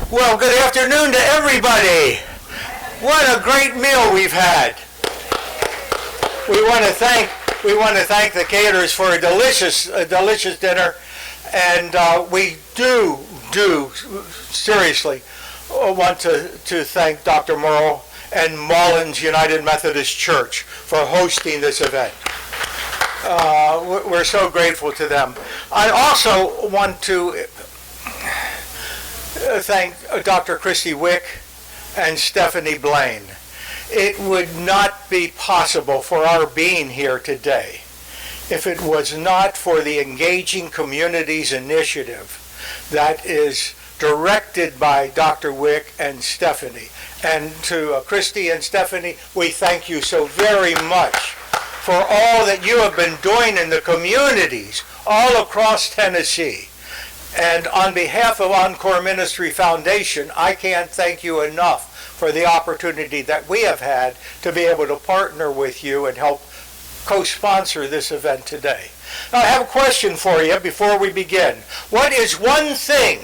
Well, good afternoon to everybody. What a great meal we've had. We want to thank the caterers for a delicious dinner, and we do seriously want to thank Dr. Morrow and Mullins United Methodist Church for hosting this event. We're so grateful to them. I also want to thank Dr. Christy Wick and Stephanie Blaine. It would not be possible for our being here today if it was not for the Engaging Communities initiative that is directed by Dr. Wick and Stephanie. And to Christy and Stephanie, we thank you so very much for all that you have been doing in the communities all across Tennessee. And on behalf of ENCORE Ministry Foundation, I can't thank you enough for the opportunity that we have had to be able to partner with you and help co-sponsor this event today. Now, I have a question for you before we begin. What is one thing,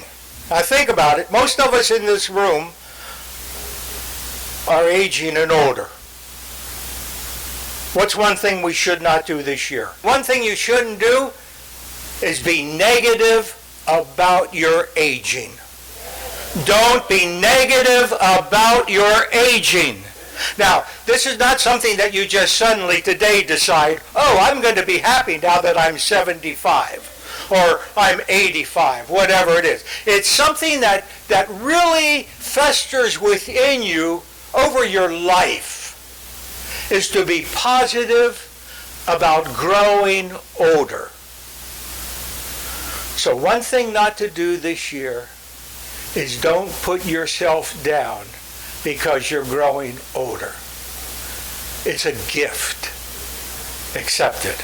now think about it, most of us in this room are aging and older. What's one thing we should not do this year? One thing you shouldn't do is be negative about your aging. Don't be negative about your aging. Now, this is not something that you just suddenly today decide, oh, I'm going to be happy now that I'm 75 or I'm 85, whatever it is. It's something that really festers within you over your life, is to be positive about growing older. So one thing not to do this year is don't put yourself down because you're growing older. It's a gift. Accept it.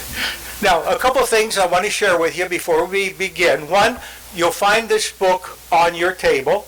Now, a couple things I want to share with you before we begin. One, you'll find this book on your table.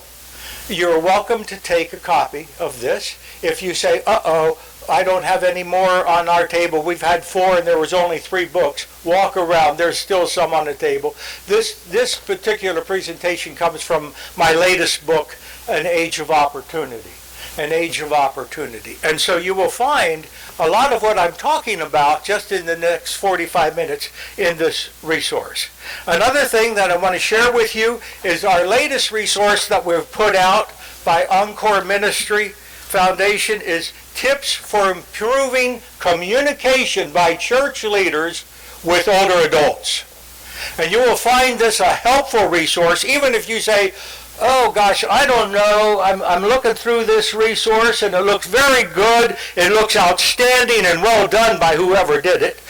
You're welcome to take a copy of this. If you say, uh-oh, I don't have any more on our table. We've had 4 and there was only 3 books. Walk around. There's still some on the table. This particular presentation comes from my latest book, An Age of Opportunity. An Age of Opportunity. And so you will find a lot of what I'm talking about just in the next 45 minutes in this resource. Another thing that I want to share with you is our latest resource that we've put out by ENCORE Ministry Foundation is Tips for Improving Communication by Church Leaders with Older Adults. And you will find this a helpful resource, even if you say, oh gosh, I don't know, I'm looking through this resource and it looks very good, it looks outstanding and well done by whoever did it.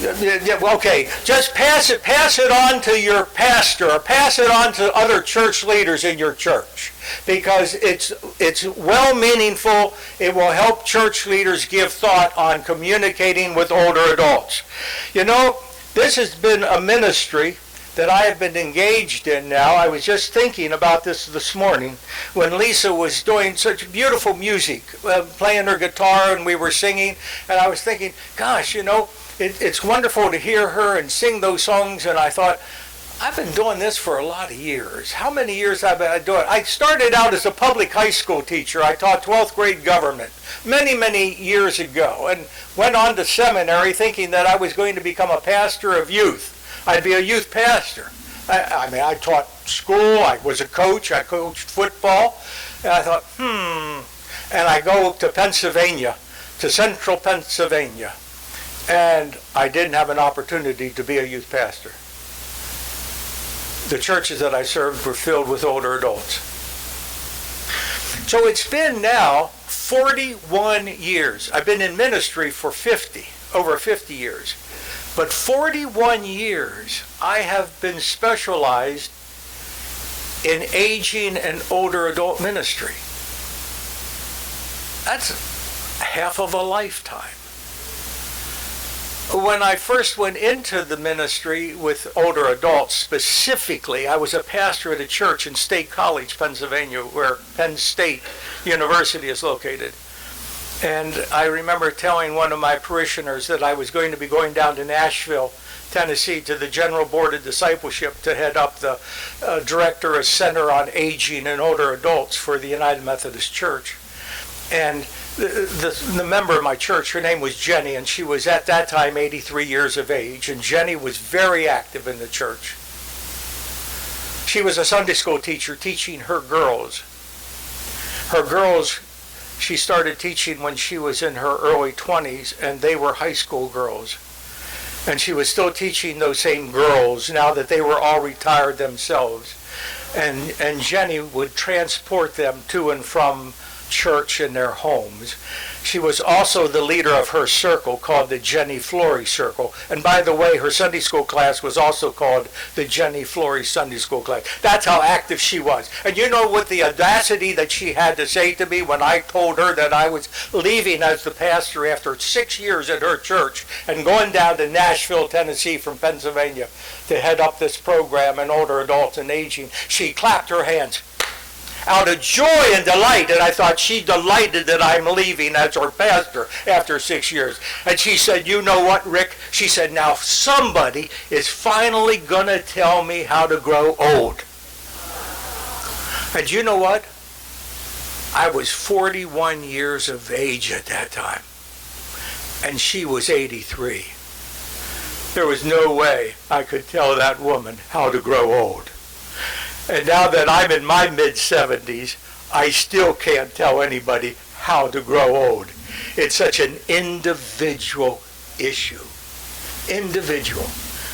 Okay, just pass it on to your pastor or pass it on to other church leaders in your church, because it's well meaningful. It will help church leaders give thought on communicating with older adults. You know, this has been a ministry that I have been engaged in now. I was just thinking about this morning when Lisa was doing such beautiful music, playing her guitar and we were singing, and I was thinking, gosh, you know, it's wonderful to hear her and sing those songs, and I thought, I've been doing this for a lot of years. How many years have I been doing it? I started out as a public high school teacher. I taught 12th grade government many years ago, and went on to seminary thinking that I was going to become a pastor of youth. I'd be a youth pastor. I mean, I taught school, I was a coach, I coached football, and I thought, and I go to Pennsylvania, to central Pennsylvania, and I didn't have an opportunity to be a youth pastor. The churches that I served were filled with older adults. So it's been now 41 years. I've been in ministry for over 50 years. But 41 years I have been specialized in aging and older adult ministry. That's half of a lifetime. When I first went into the ministry with older adults specifically, I was a pastor at a church in State College, Pennsylvania, where Penn State University is located. And I remember telling one of my parishioners that I was going to be going down to Nashville, Tennessee, to the General Board of Discipleship to head up the Director of Center on Aging and Older Adults for the United Methodist Church. And the member of my church, her name was Jenny, and she was at that time 83 years of age, and Jenny was very active in the church. She was a Sunday school teacher teaching her girls. Her girls, she started teaching when she was in her early 20s, and they were high school girls. And she was still teaching those same girls now that they were all retired themselves. And Jenny would transport them to and from church in their homes. She was also the leader of her circle called the Jenny Flory Circle. And by the way, her Sunday school class was also called the Jenny Flory Sunday School class. That's how active she was. And you know what the audacity that she had to say to me when I told her that I was leaving as the pastor after 6 years at her church and going down to Nashville, Tennessee from Pennsylvania to head up this program in older adults and aging. She clapped her hands out of joy and delight, and I thought she delighted that I'm leaving as her pastor after 6 years. And she said, you know what, Rick? She said, now somebody is finally going to tell me how to grow old. And you know what? I was 41 years of age at that time, and she was 83. There was no way I could tell that woman how to grow old. And now that I'm in my mid-70s, I still can't tell anybody how to grow old. It's such an individual issue. Individual.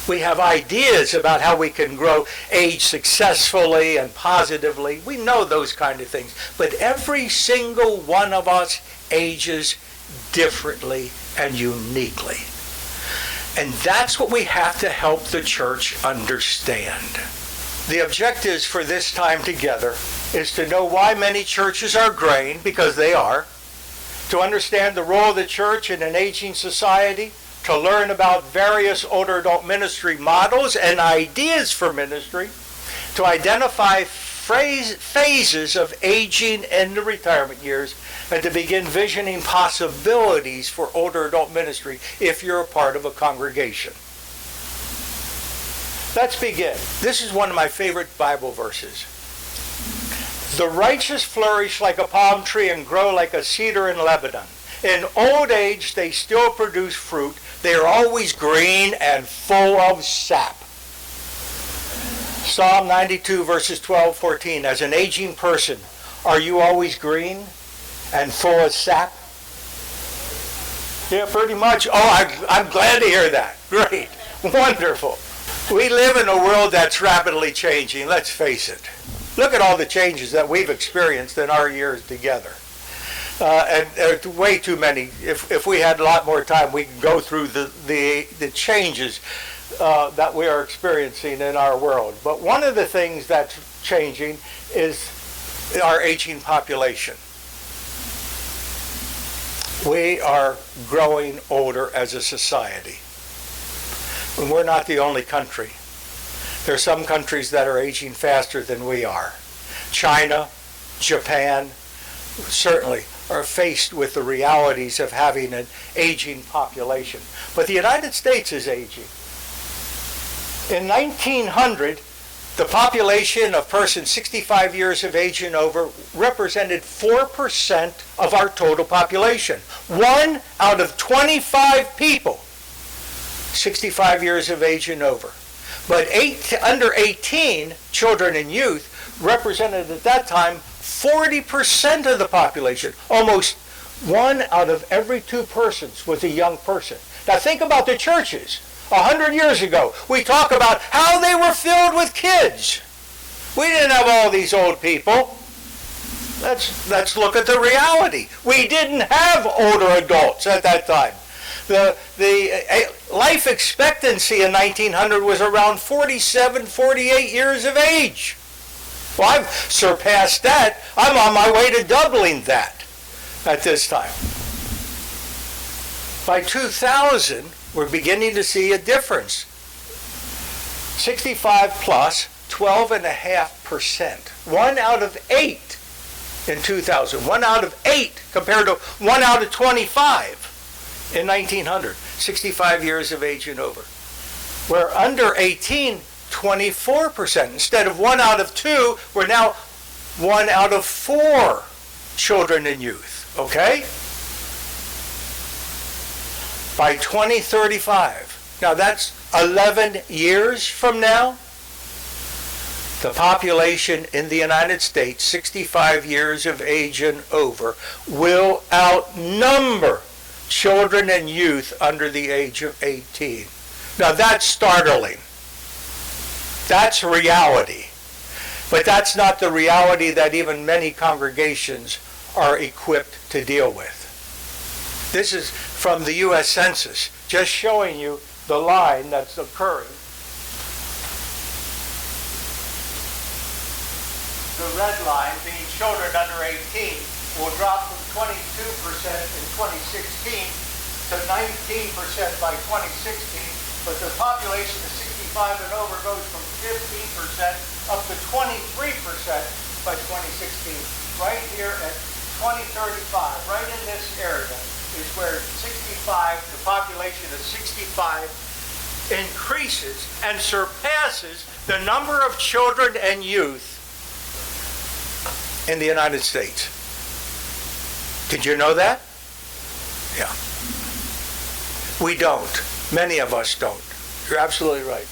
We have ideas about how we can age successfully and positively. We know those kind of things. But every single one of us ages differently and uniquely. And that's what we have to help the church understand. The objectives for this time together is to know why many churches are graying, because they are, to understand the role of the church in an aging society, to learn about various older adult ministry models and ideas for ministry, to identify phases of aging in the retirement years, and to begin visioning possibilities for older adult ministry if you're a part of a congregation. Let's begin. This is one of my favorite Bible verses. The righteous flourish like a palm tree and grow like a cedar in Lebanon. In old age they still produce fruit. They are always green and full of sap. Psalm 92 verses 12-14. As an aging person, are you always green and full of sap? Yeah, pretty much. Oh, I'm glad to hear that. Great. Wonderful. We live in a world that's rapidly changing, let's face it. Look at all the changes that we've experienced in our years together. And way too many. If we had a lot more time, we could go through the changes that we are experiencing in our world. But one of the things that's changing is our aging population. We are growing older as a society. And we're not the only country. There are some countries that are aging faster than we are. China, Japan, certainly are faced with the realities of having an aging population. But the United States is aging. In 1900, the population of persons 65 years of age and over represented 4% of our total population. 1 out of 25 people 65 years of age and over. But under 18, children and youth, represented at that time 40% of the population. Almost 1 out of every 2 persons was a young person. Now think about the churches. 100 years ago, we talk about how they were filled with kids. We didn't have all these old people. Let's look at the reality. We didn't have older adults at that time. The life expectancy in 1900 was around 47, 48 years of age. Well, I've surpassed that. I'm on my way to doubling that at this time. By 2000, we're beginning to see a difference. 65 plus, 12.5%. 1 out of 8 in 2000. 1 out of 8 compared to 1 out of 25 in 1900. 65 years of age and over. Where under 18, 24%. Instead of 1 out of 2, we're now 1 out of 4 children and youth. Okay? By 2035. Now that's 11 years from now. The population in the United States, 65 years of age and over, will outnumber children and youth under the age of 18. Now that's startling. That's reality. But that's not the reality that even many congregations are equipped to deal with. This is from the U.S. Census, just showing you the line that's occurring. The red line, being children under 18, will drop from 22% in 2016 to 19% by 2016, but the population of 65 and over goes from 15% up to 23% by 2016. Right here at 2035, right in this area, is where 65, the population of 65 increases and surpasses the number of children and youth in the United States. Did you know that? Yeah. We don't. Many of us don't. You're absolutely right.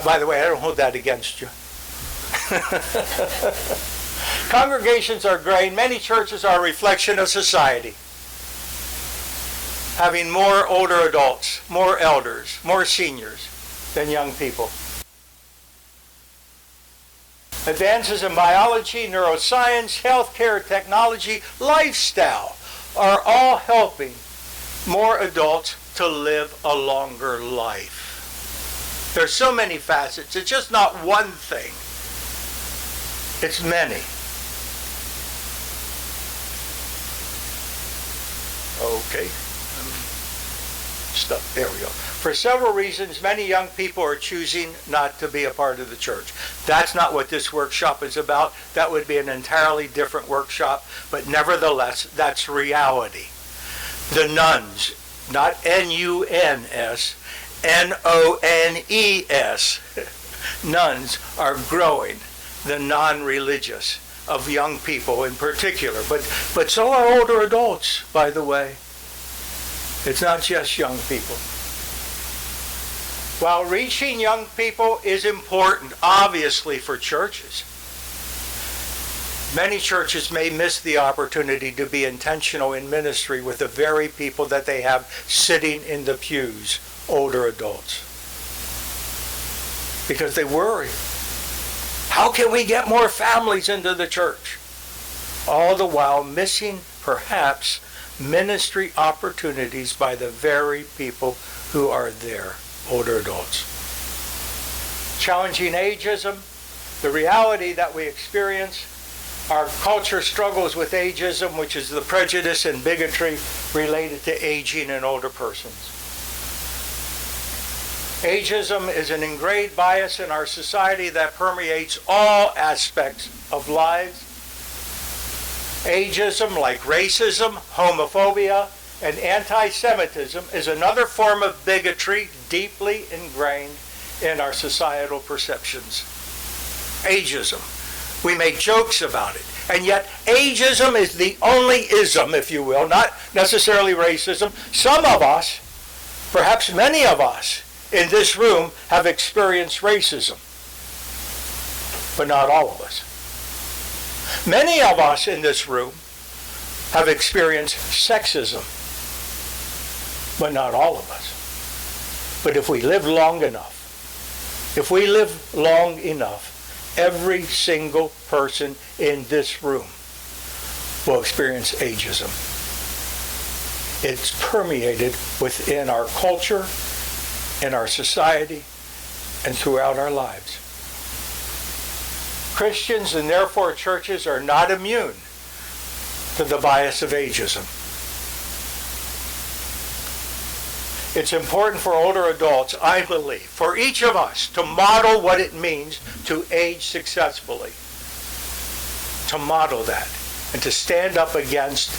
By the way, I don't hold that against you. Congregations are growing. Many churches are a reflection of society. Having more older adults, more elders, more seniors than young people. Advances in biology, neuroscience, healthcare, technology, lifestyle are all helping more adults to live a longer life. There's so many facets. It's just not one thing. It's many. Okay. Stuff. There we go. For several reasons, many young people are choosing not to be a part of the church. That's not what this workshop is about. That would be an entirely different workshop, but nevertheless, that's reality. The nuns, not N-U-N-S, N-O-N-E-S, nuns are growing, the non-religious of young people in particular, but so are older adults, by the way. It's not just young people. While reaching young people is important, obviously, for churches, many churches may miss the opportunity to be intentional in ministry with the very people that they have sitting in the pews, older adults. Because they worry. How can we get more families into the church? All the while missing, perhaps, ministry opportunities by the very people who are there, older adults. Challenging ageism, the reality that we experience. Our culture struggles with ageism, which is the prejudice and bigotry related to aging and older persons. Ageism is an ingrained bias in our society that permeates all aspects of lives. Ageism, like racism, homophobia, and anti-Semitism, is another form of bigotry deeply ingrained in our societal perceptions. Ageism. We make jokes about it. And yet, ageism is the only ism, if you will, not necessarily racism. Some of us, perhaps many of us, in this room have experienced racism, but not all of us. Many of us in this room have experienced sexism, but not all of us. But if we live long enough, every single person in this room will experience ageism. It's permeated within our culture, in our society, and throughout our lives. Christians and therefore churches are not immune to the bias of ageism. It's important for older adults, I believe, for each of us to model what it means to age successfully. to model that and to stand up against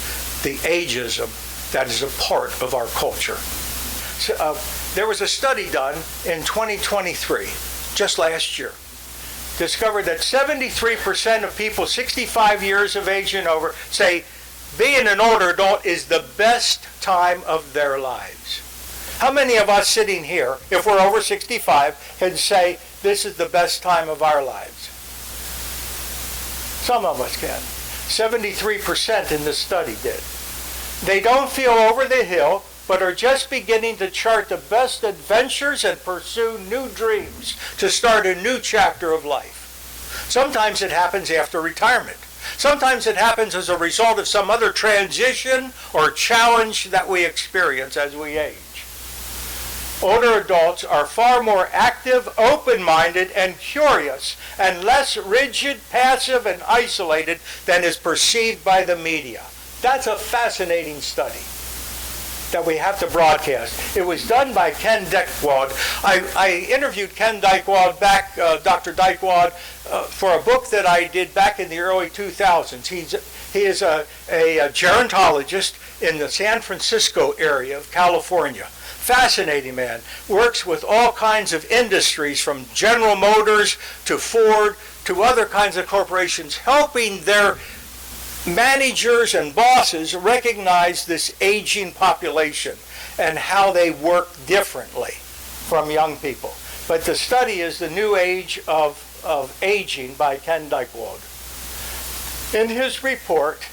the ageism that is a part of our culture. So, there was a study done in 2023, just last year, discovered that 73% of people 65 years of age and over say being an older adult is the best time of their lives. How many of us sitting here, if we're over 65, can say this is the best time of our lives? Some of us can. 73% in this study did. They don't feel over the hill, but are just beginning to chart the best adventures and pursue new dreams to start a new chapter of life. Sometimes it happens after retirement. Sometimes it happens as a result of some other transition or challenge that we experience as we age. Older adults are far more active, open-minded, and curious, and less rigid, passive, and isolated than is perceived by the media. That's a fascinating study that we have to broadcast. It was done by Ken Dykewald. I interviewed Ken Dykewald back, Dr. Dykewald, for a book that I did back in the early 2000s. He is a gerontologist in the San Francisco area of California. Fascinating man. Works with all kinds of industries, from General Motors to Ford to other kinds of corporations, helping their managers and bosses recognize this aging population and how they work differently from young people. But the study is The New Age of Aging by Ken Dykewald. In his report,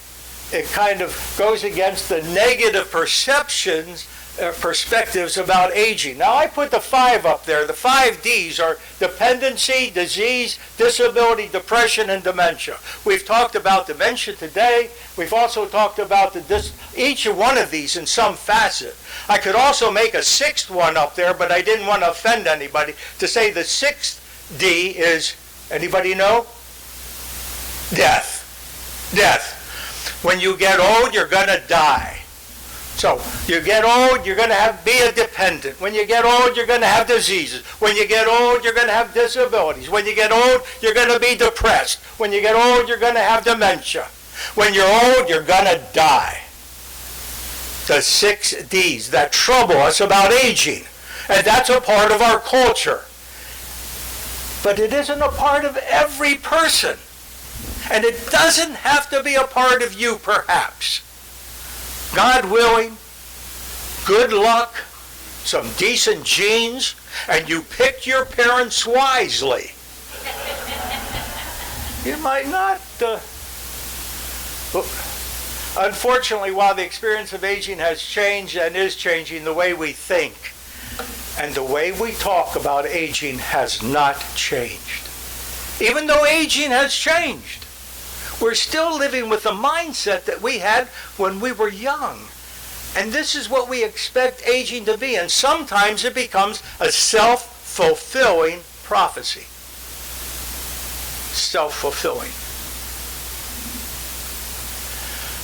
it kind of goes against the negative perspectives about aging. Now, I put the 5 up there. The 5 Ds are dependency, disease, disability, depression, and dementia. We've talked about dementia today. We've also talked about each one of these in some facet. I could also make a 6th one up there, but I didn't want to offend anybody, to say the 6th D is, anybody know? Death. Death. When you get old, you're going to die. So, you get old, you're going to be a dependent. When you get old, you're going to have diseases. When you get old, you're going to have disabilities. When you get old, you're going to be depressed. When you get old, you're going to have dementia. When you're old, you're going to die. The 6 Ds that trouble us about aging. And that's a part of our culture. But it isn't a part of every person. And it doesn't have to be a part of you, perhaps. God willing, good luck, some decent genes, and you picked your parents wisely. You might not. Unfortunately, while the experience of aging has changed and is changing, the way we think and the way we talk about aging has not changed. Even though aging has changed, we're still living with the mindset that we had when we were young. And this is what we expect aging to be. And sometimes it becomes a self-fulfilling prophecy. Self-fulfilling.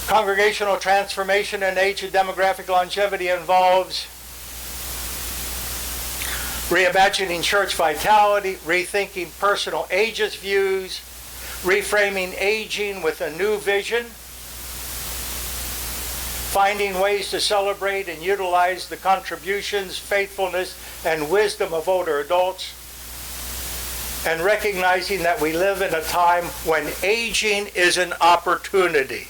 Congregational transformation in age and demographic longevity involves reimagining church vitality, rethinking personal ageist views, reframing aging with a new vision, finding ways to celebrate and utilize the contributions, faithfulness, and wisdom of older adults, and recognizing that we live in a time when aging is an opportunity.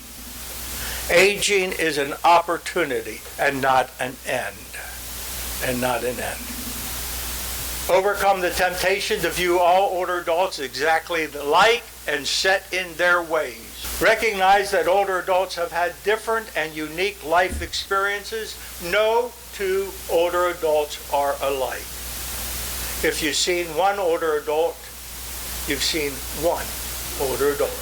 Aging is an opportunity and not an end. And not an end. Overcome the temptation to view all older adults exactly alike and set in their ways. Recognize that older adults have had different and unique life experiences. No 2 older adults are alike. If you've seen one older adult, you've seen one older adult.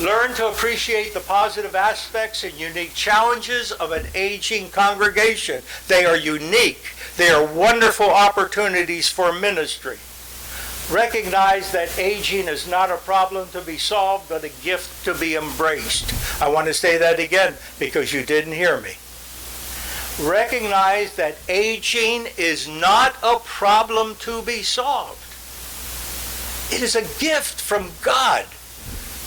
Learn to appreciate the positive aspects and unique challenges of an aging congregation. They are unique. They are wonderful opportunities for ministry. Recognize that aging is not a problem to be solved, but a gift to be embraced. I want to say that again because you didn't hear me. Recognize that aging is not a problem to be solved. It is a gift from God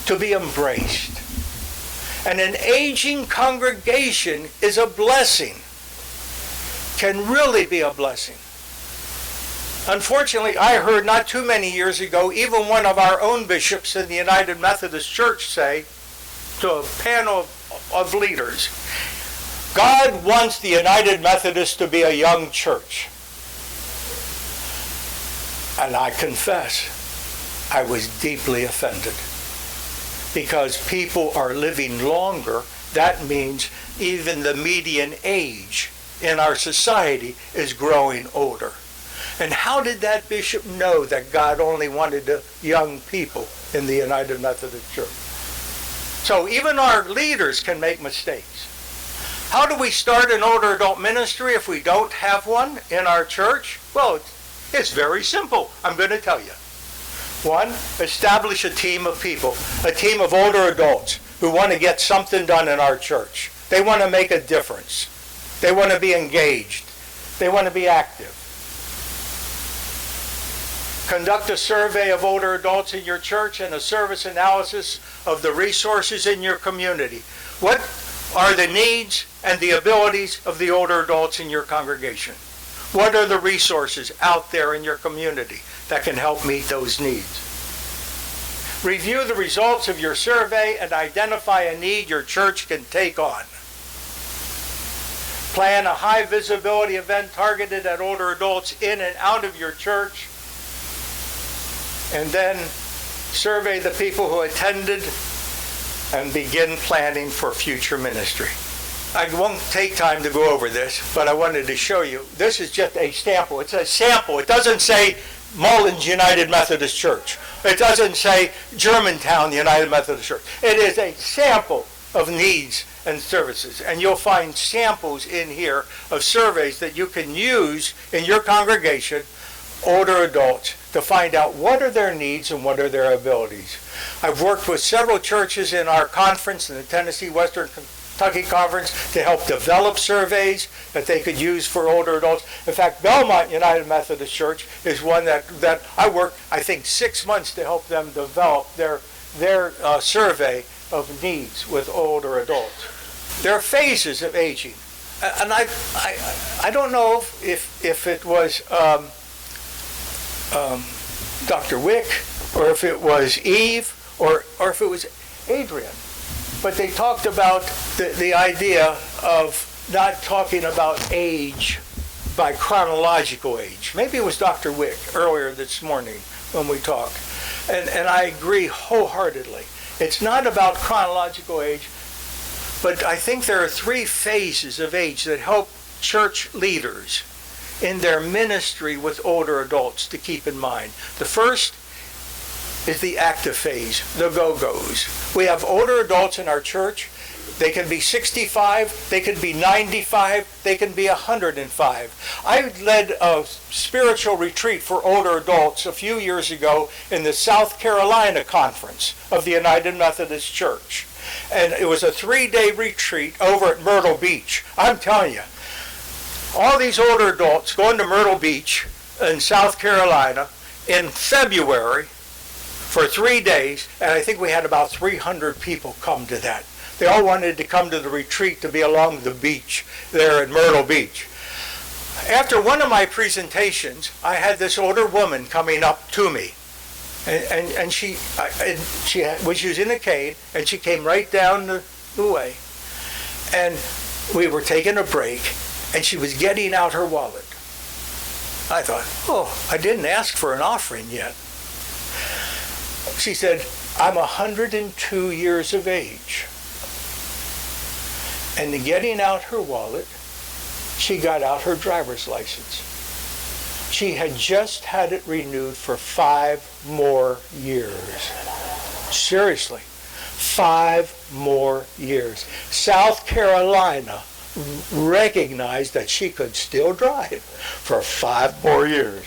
to be embraced. And an aging congregation is a blessing, can really be a blessing. Unfortunately, I heard not too many years ago, even one of our own bishops in the United Methodist Church say to a panel of leaders, God wants the United Methodist to be a young church. And I confess, I was deeply offended. Because people are living longer, that means even the median age in our society is growing older. And how did that bishop know that God only wanted the young people in the United Methodist Church? So even our leaders can make mistakes. How do we start an older adult ministry if we don't have one in our church? Well, it's very simple. I'm going to tell you. One, establish a team of people, a team of older adults who want to get something done in our church. They want to make a difference. They want to be engaged. They want to be active. Conduct a survey of older adults in your church and a service analysis of the resources in your community. What are the needs and the abilities of the older adults in your congregation? What are the resources out there in your community that can help meet those needs? Review the results of your survey and identify a need your church can take on. Plan a high visibility event targeted at older adults in and out of your church. And then survey the people who attended and begin planning for future ministry. I won't take time to go over this, but I wanted to show you. This is just a sample. It's a sample. It doesn't say Mullins United Methodist Church. It doesn't say Germantown United Methodist Church. It is a sample of needs and services. And you'll find samples in here of surveys that you can use in your congregation, older adults, to find out what are their needs and what are their abilities. I've worked with several churches in our conference, in the Tennessee Western Kentucky Conference, to help develop surveys that they could use for older adults. In fact, Belmont United Methodist Church is one that I worked, I think, 6 months to help them develop their survey of needs with older adults. There are phases of aging. And I don't know if it was Dr. Wick, or if it was Eve, or if it was Adrian. But they talked about the idea of not talking about age by chronological age. Maybe it was Dr. Wick earlier this morning when we talked. And I agree wholeheartedly. It's not about chronological age, but I think there are 3 phases of age that help church leaders in their ministry with older adults to keep in mind. The first is the active phase, the go-go's. We have older adults in our church. They can be 65, they can be 95, they can be 105. I led a spiritual retreat for older adults a few years ago in the South Carolina Conference of the United Methodist Church. And it was a 3-day retreat over at Myrtle Beach. I'm telling you, all these older adults going to Myrtle Beach in South Carolina in February for 3 days, and I think we had about 300 people come to that. They all wanted to come to the retreat to be along the beach there at Myrtle Beach. After one of my presentations, I had this older woman coming up to me, and she was using a cane, and she came right down the way, and we were taking a break, and she was getting out her wallet. I thought, oh, I didn't ask for an offering yet. She said, I'm 102 years of age. And getting out her wallet, she got out her driver's license. She had just had it renewed for 5 more years. Seriously, 5 more years. South Carolina recognized that she could still drive for 5 more years.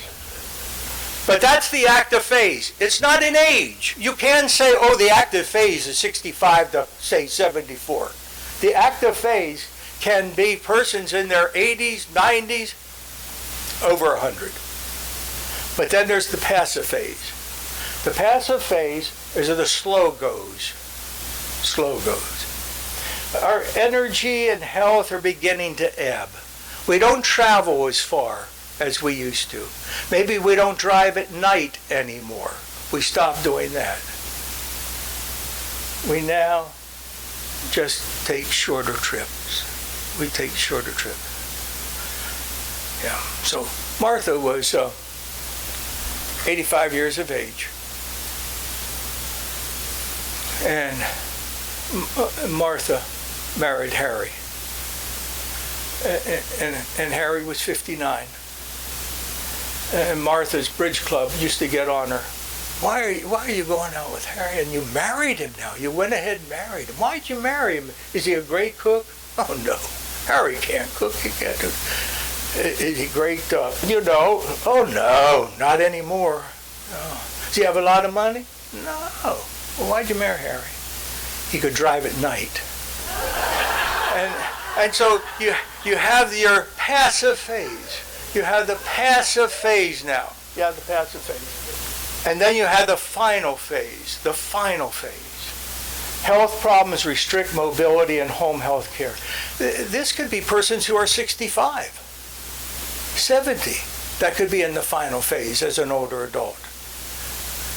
But that's the active phase. It's not an age. You can say, oh, the active phase is 65 to, say, 74. The active phase can be persons in their 80s, 90s, over 100. But then there's the passive phase. The passive phase These are the slow goes. Slow goes. Our energy and health are beginning to ebb. We don't travel as far as we used to. Maybe we don't drive at night anymore. We stopped doing that. We now just take shorter trips. We take shorter trips. Yeah. So Martha was 85 years of age. And Martha married Harry. And Harry was 59. And Martha's bridge club used to get on her. Why are you going out with Harry? And you married him now. You went ahead and married him. Why'd you marry him? Is he a great cook? Oh, no. Harry can't cook. He can't do. Is he great? Oh, no. Not anymore. No. Does he have a lot of money? No. Well, why'd you marry Harry? He could drive at night. And so you have your passive phase. You have the passive phase now. You have the passive phase. And then you have the final phase. The final phase. Health problems restrict mobility and home health care. This could be persons who are 65, 70. That could be in the final phase as an older adult.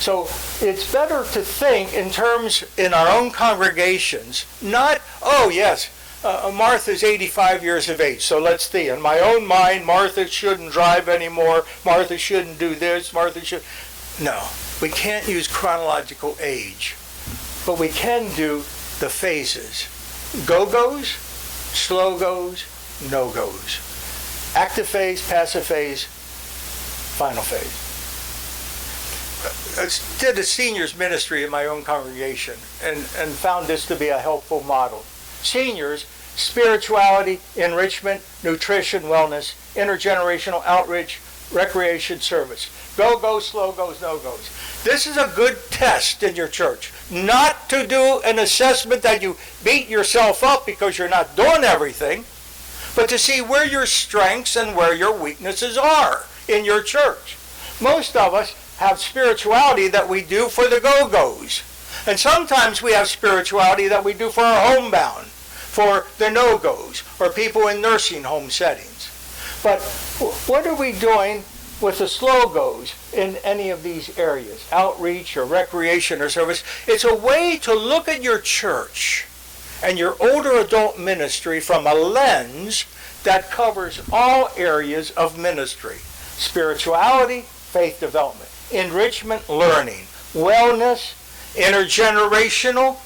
So it's better to think in terms in our own congregations, not, oh yes, Martha's 85 years of age, so let's see. In my own mind, Martha shouldn't drive anymore. Martha shouldn't do this. Martha should. No, we can't use chronological age, but we can do the phases. Go-goes, slow goes, no-goes. Active phase, passive phase, final phase. I did a seniors ministry in my own congregation and found this to be a helpful model. Seniors, spirituality, enrichment, nutrition, wellness, intergenerational outreach, recreation, service. Go, slow goes, no goes. This is a good test in your church. Not to do an assessment that you beat yourself up because you're not doing everything, but to see where your strengths and where your weaknesses are in your church. Most of us have spirituality that we do for the go-goes. And sometimes we have spirituality that we do for our homebound, for the no-goes, or people in nursing home settings. But what are we doing with the slow goes in any of these areas, outreach or recreation or service? It's a way to look at your church and your older adult ministry from a lens that covers all areas of ministry. Spirituality, faith development, enrichment, learning, wellness, intergenerational,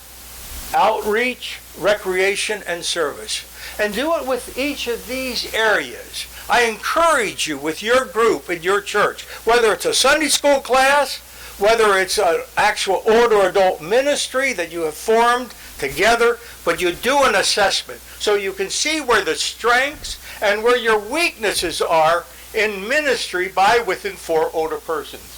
outreach, recreation, and service. And do it with each of these areas. I encourage you with your group in your church, whether it's a Sunday school class, whether it's an actual older adult ministry that you have formed together, but you do an assessment so you can see where the strengths and where your weaknesses are in ministry by within 4 older persons.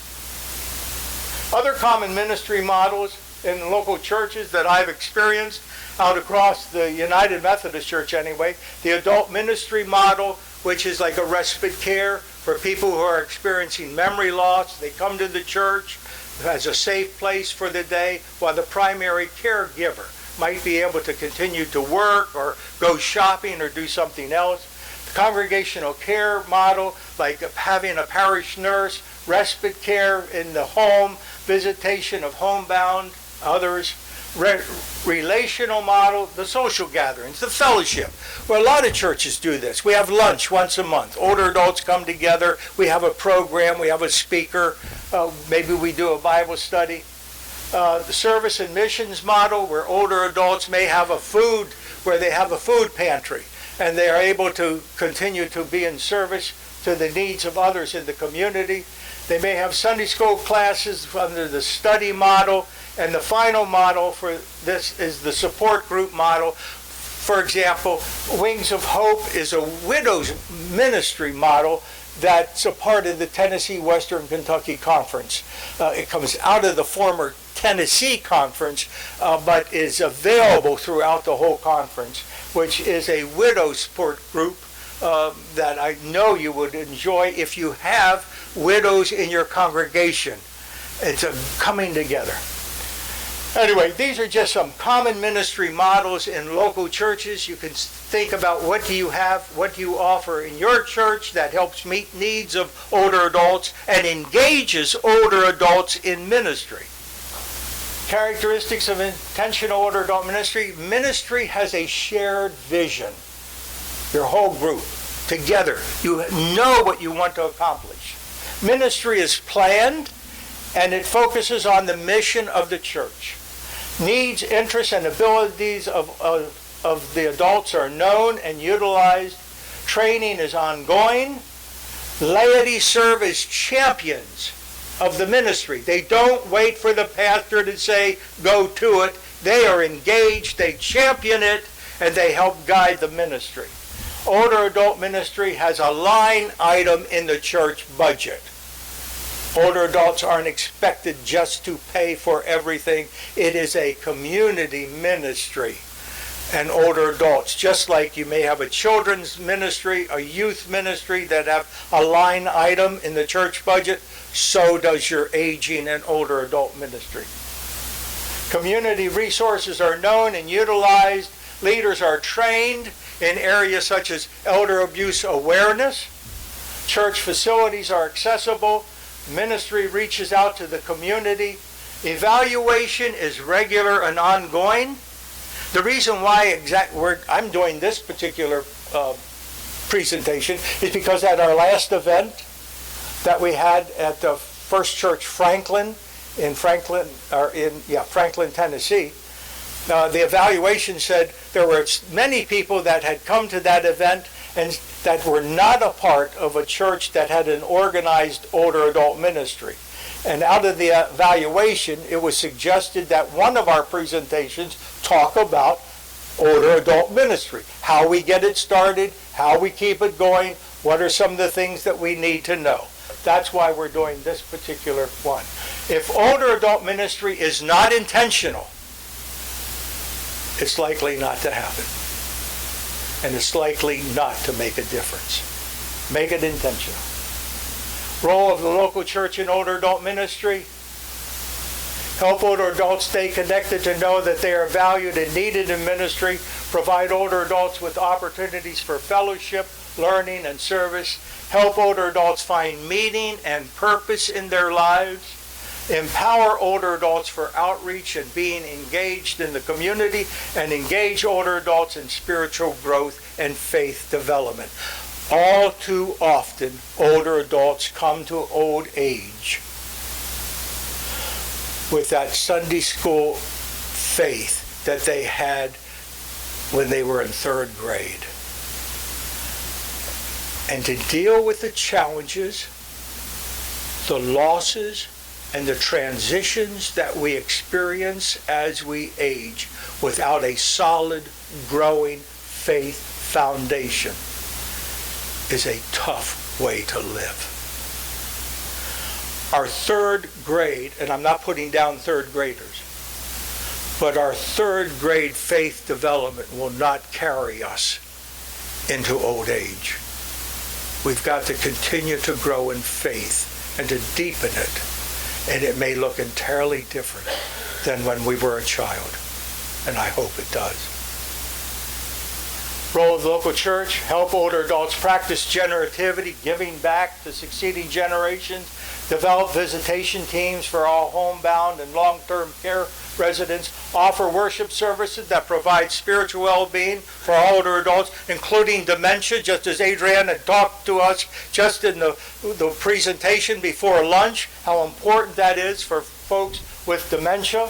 Other common ministry models in local churches that I've experienced out across the United Methodist Church anyway, the adult ministry model, which is like a respite care for people who are experiencing memory loss. They come to the church as a safe place for the day, while the primary caregiver might be able to continue to work or go shopping or do something else. The congregational care model, like having a parish nurse, respite care in the home, visitation of homebound, others. Relational model, the social gatherings, the fellowship. Well, a lot of churches do this. We have lunch once a month. Older adults come together. We have a program. We have a speaker. Maybe we do a Bible study. The service and missions model, where older adults may have where they have a food pantry, and they are able to continue to be in service to the needs of others in the community. They may have Sunday school classes under the study model. And the final model for this is the support group model. For example, Wings of Hope is a widow's ministry model that's a part of the Tennessee Western Kentucky Conference. It comes out of the former Tennessee Conference, but is available throughout the whole conference, which is a widow support group that I know you would enjoy if you have widows in your congregation. It's a coming together. Anyway, these are just some common ministry models in local churches. You can think about what do you have, what do you offer in your church that helps meet needs of older adults and engages older adults in ministry. Characteristics of intentional older adult ministry. Ministry has a shared vision. Your whole group, together, you know what you want to accomplish. Ministry is planned, and it focuses on the mission of the church. Needs, interests, and abilities of the adults are known and utilized. Training is ongoing. Laity serve as champions of the ministry. They don't wait for the pastor to say, go to it. They are engaged, they champion it, and they help guide the ministry. Older adult ministry has a line item in the church budget. Older adults aren't expected just to pay for everything. It is a community ministry. And older adults, just like you may have a children's ministry, a youth ministry that have a line item in the church budget, so does your aging and older adult ministry. Community resources are known and utilized. Leaders are trained in areas such as elder abuse awareness. Church facilities are accessible. Ministry reaches out to the community. Evaluation is regular and ongoing. The reason why I'm doing this particular presentation is because at our last event that we had at the First Church Franklin in Franklin, Tennessee, the evaluation said there were many people that had come to that event and that were not a part of a church that had an organized older adult ministry. And out of the evaluation, it was suggested that one of our presentations talk about older adult ministry, how we get it started, how we keep it going, what are some of the things that we need to know. That's why we're doing this particular one. If older adult ministry is not intentional, it's likely not to happen. And it's likely not to make a difference. Make it intentional. Role of the local church in older adult ministry. Help older adults stay connected to know that they are valued and needed in ministry. Provide older adults with opportunities for fellowship, learning, and service. Help older adults find meaning and purpose in their lives. Empower older adults for outreach and being engaged in the community, and engage older adults in spiritual growth and faith development. All too often, older adults come to old age with that Sunday school faith that they had when they were in third grade. And to deal with the challenges, the losses, and the transitions that we experience as we age without a solid, growing faith foundation is a tough way to live. Our third grade, and I'm not putting down third graders, but our third grade faith development will not carry us into old age. We've got to continue to grow in faith and to deepen it. And it may look entirely different than when we were a child. And I hope it does. Role of the local church, help older adults practice generativity, giving back to succeeding generations, develop visitation teams for all homebound and long-term care residents, offer worship services that provide spiritual well-being for all older adults, including dementia, just as Adrienne had talked to us just in the presentation before lunch, how important that is for folks with dementia.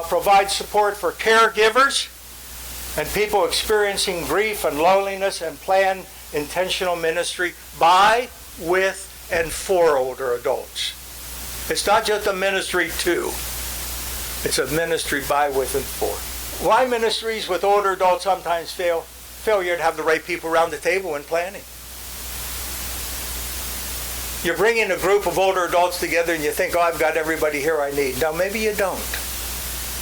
Provide support for caregivers and people experiencing grief and loneliness, and plan intentional ministry by, with, and for older adults. It's not just a ministry to. It's a ministry by, with, and for. Why ministries with older adults sometimes fail? Failure to have the right people around the table when planning. You're bringing a group of older adults together and you think, oh, I've got everybody here I need. Now, maybe you don't.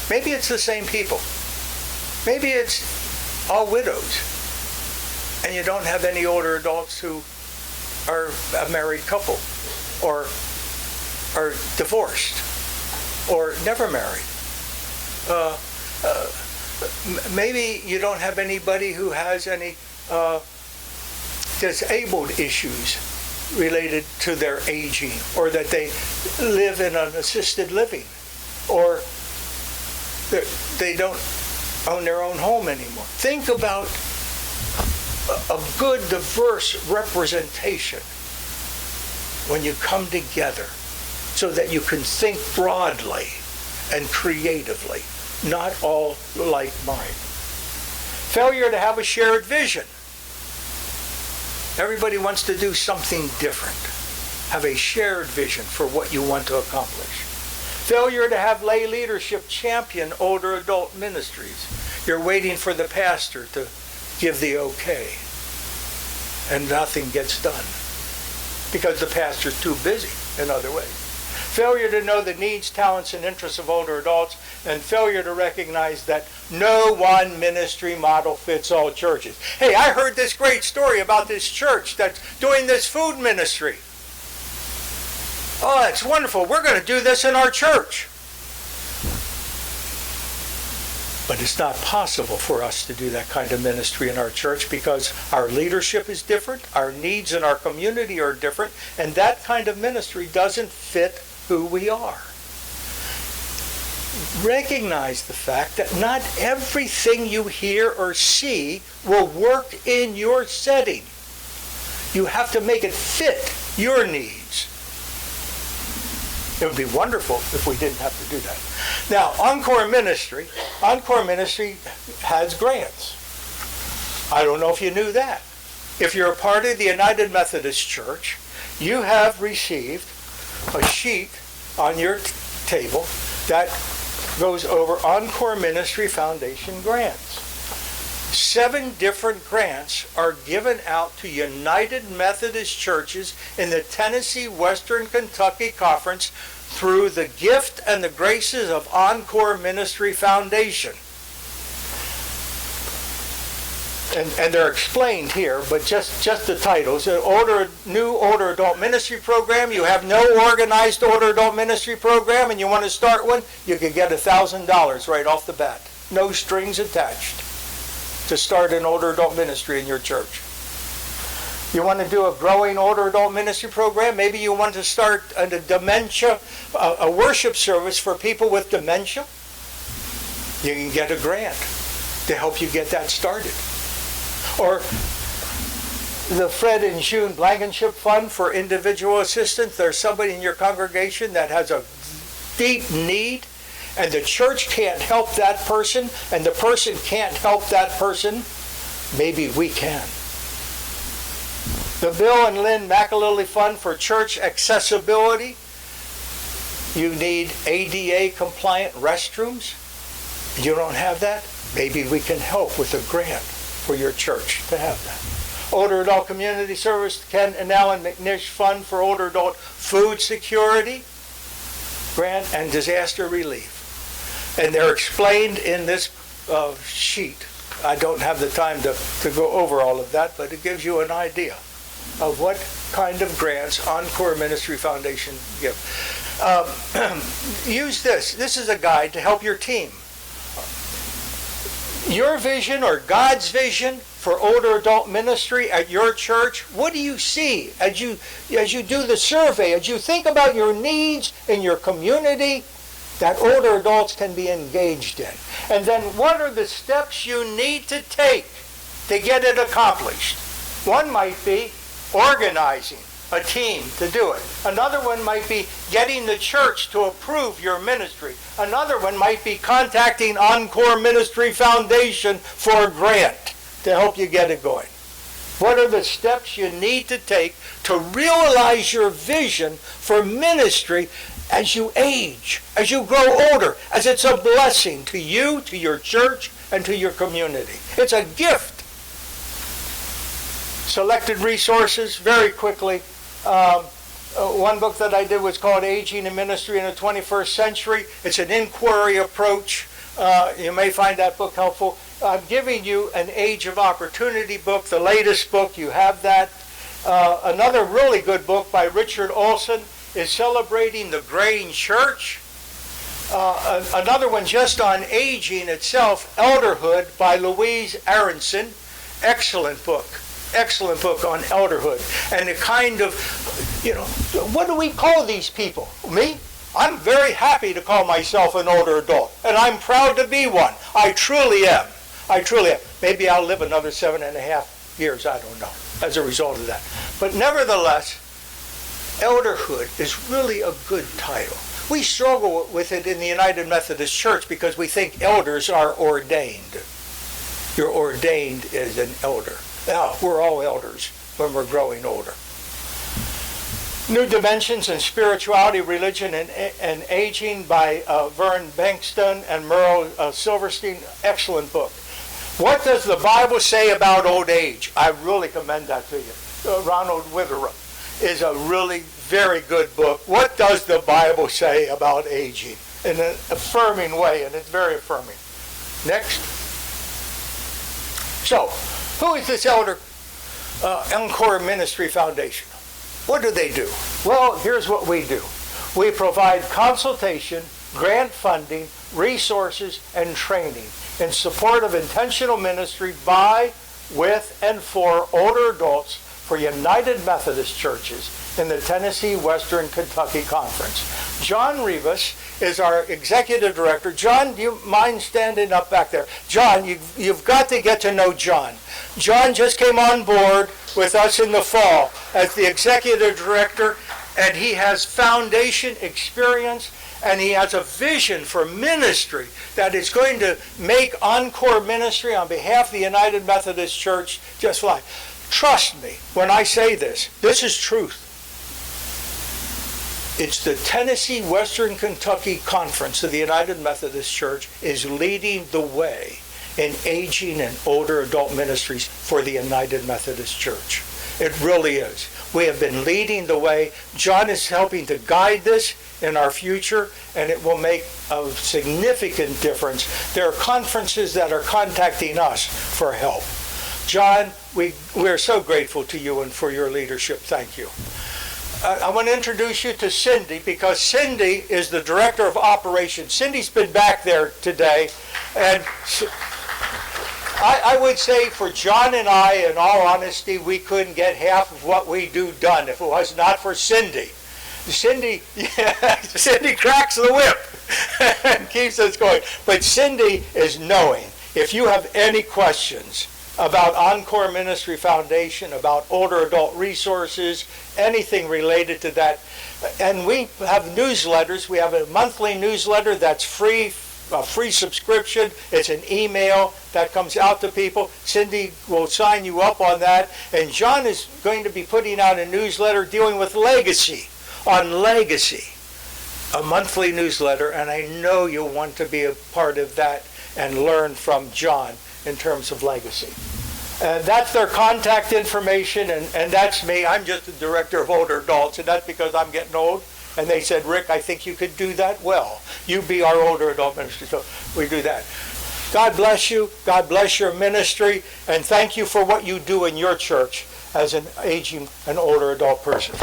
Maybe it's the same people. Maybe it's all widows. And you don't have any older adults who are a married couple or are divorced or never married. Maybe you don't have anybody who has any disabled issues related to their aging, or that they live in an assisted living, or they don't own their own home anymore. Think about a good, diverse representation when you come together, so that you can think broadly and creatively, not all like mine. Failure to have a shared vision. Everybody wants to do something different. Have a shared vision for what you want to accomplish. Failure to have lay leadership champion older adult ministries. You're waiting for the pastor to give the okay, and nothing gets done because the pastor's too busy in other ways. Failure to know the needs, talents, and interests of older adults, and failure to recognize that no one ministry model fits all churches. Hey, I heard this great story about this church that's doing this food ministry. Oh, that's wonderful. We're going to do this in our church. But it's not possible for us to do that kind of ministry in our church because our leadership is different, our needs in our community are different, and that kind of ministry doesn't fit who we are. Recognize the fact that not everything you hear or see will work in your setting. You have to make it fit your needs. It would be wonderful if we didn't have to do that. Now, ENCORE Ministry has grants. I don't know if you knew that. If you're a part of the United Methodist Church, you have received a sheet on your table that goes over ENCORE Ministry Foundation grants. 7 different grants are given out to United Methodist churches in the Tennessee Western Kentucky Conference through the gift and the graces of ENCORE Ministry Foundation. And they're explained here, but just the titles. New older adult ministry program. You have no organized older adult ministry program and you want to start one, you can get $1,000 right off the bat. No strings attached to start an older adult ministry in your church. You want to do a growing older adult ministry program? Maybe you want to start a worship service for people with dementia? You can get a grant to help you get that started. Or the Fred and June Blankenship Fund for individual assistance. There's somebody in your congregation that has a deep need, and the church can't help that person, and the person can't help that person. Maybe we can. The Bill and Lynn McAlilly Fund for church accessibility. You need ADA compliant restrooms. You don't have that? Maybe we can help with a grant for your church to have that. Older Adult Community Service, Ken and Alan McNish Fund for Older Adult Food Security, Grant and Disaster Relief. And they're explained in this sheet. I don't have the time to go over all of that, but it gives you an idea of what kind of grants ENCORE Ministry Foundation give. Use this. This is a guide to help your team. Your vision or God's vision for older adult ministry at your church, what do you see as you do the survey, as you think about your needs in your community that older adults can be engaged in? And then what are the steps you need to take to get it accomplished? One might be organizing a team to do it. Another one might be getting the church to approve your ministry. Another one might be contacting ENCORE Ministry Foundation for a grant to help you get it going. What are the steps you need to take to realize your vision for ministry as you age, as you grow older, as it's a blessing to you, to your church, and to your community? It's a gift. Selected resources, very quickly. One book that I did was called Aging in Ministry in the 21st Century. It's an inquiry approach. You may find that book helpful. I'm giving you an Age of Opportunity book, the latest book. You have that. Another really good book by Richard Olson is Celebrating the Graying Church. Another one just on aging itself, Elderhood by Louise Aronson. Excellent book. Excellent book on elderhood. And the kind of, what do we call these people? Me? I'm very happy to call myself an older adult. And I'm proud to be one. I truly am. I truly am. Maybe I'll live another 7.5 years. I don't know, as a result of that. But nevertheless, elderhood is really a good title. We struggle with it in the United Methodist Church because we think elders are ordained. You're ordained as an elder. Now, we're all elders when we're growing older. New Dimensions in Spirituality, Religion, and Aging by Vern Bankston and Merle Silverstein. Excellent book. What does the Bible say about old age? I really commend that to you. Ronald Witherup is a really very good book. What does the Bible say about aging? In an affirming way, and it's very affirming. Next. So, who is this ENCORE Ministry Foundation? What do they do? Well, here's what we do. We provide consultation, grant funding, resources, and training in support of intentional ministry by, with, and for older adults for United Methodist churches in the Tennessee Western Kentucky Conference. John Rivas is our executive director. John, do you mind standing up back there? John, you've got to get to know John. John just came on board with us in the fall as the executive director, and he has foundation experience, and he has a vision for ministry that is going to make ENCORE ministry on behalf of the United Methodist Church just fly. Trust me when I say this. This is truth. It's the Tennessee Western Kentucky Conference of the United Methodist Church is leading the way in aging and older adult ministries for the United Methodist Church. It really is. We have been leading the way. John is helping to guide this in our future, and it will make a significant difference. There are conferences that are contacting us for help. John, we're so grateful to you and for your leadership. Thank you. I want to introduce you to Cindy, because Cindy is the Director of Operations. Cindy's been back there today, and I would say for John and I, in all honesty, we couldn't get half of what we do done if it was not for Cindy. Cindy cracks the whip and keeps us going. But Cindy is knowing. If you have any questions about ENCORE Ministry Foundation, about older adult resources, anything related to that. And we have newsletters. We have a monthly newsletter that's free, a free subscription. It's an email that comes out to people. Cindy will sign you up on that. And John is going to be putting out a newsletter dealing with legacy, on legacy, a monthly newsletter. And I know you'll want to be a part of that and learn from John in terms of legacy. And that's their contact information, and that's me. I'm just the director of older adults, and that's because I'm getting old. And they said, Rick, I think you could do that well. You be our older adult ministry. So we do that. God bless you. God bless your ministry. And thank you for what you do in your church as an aging and older adult person.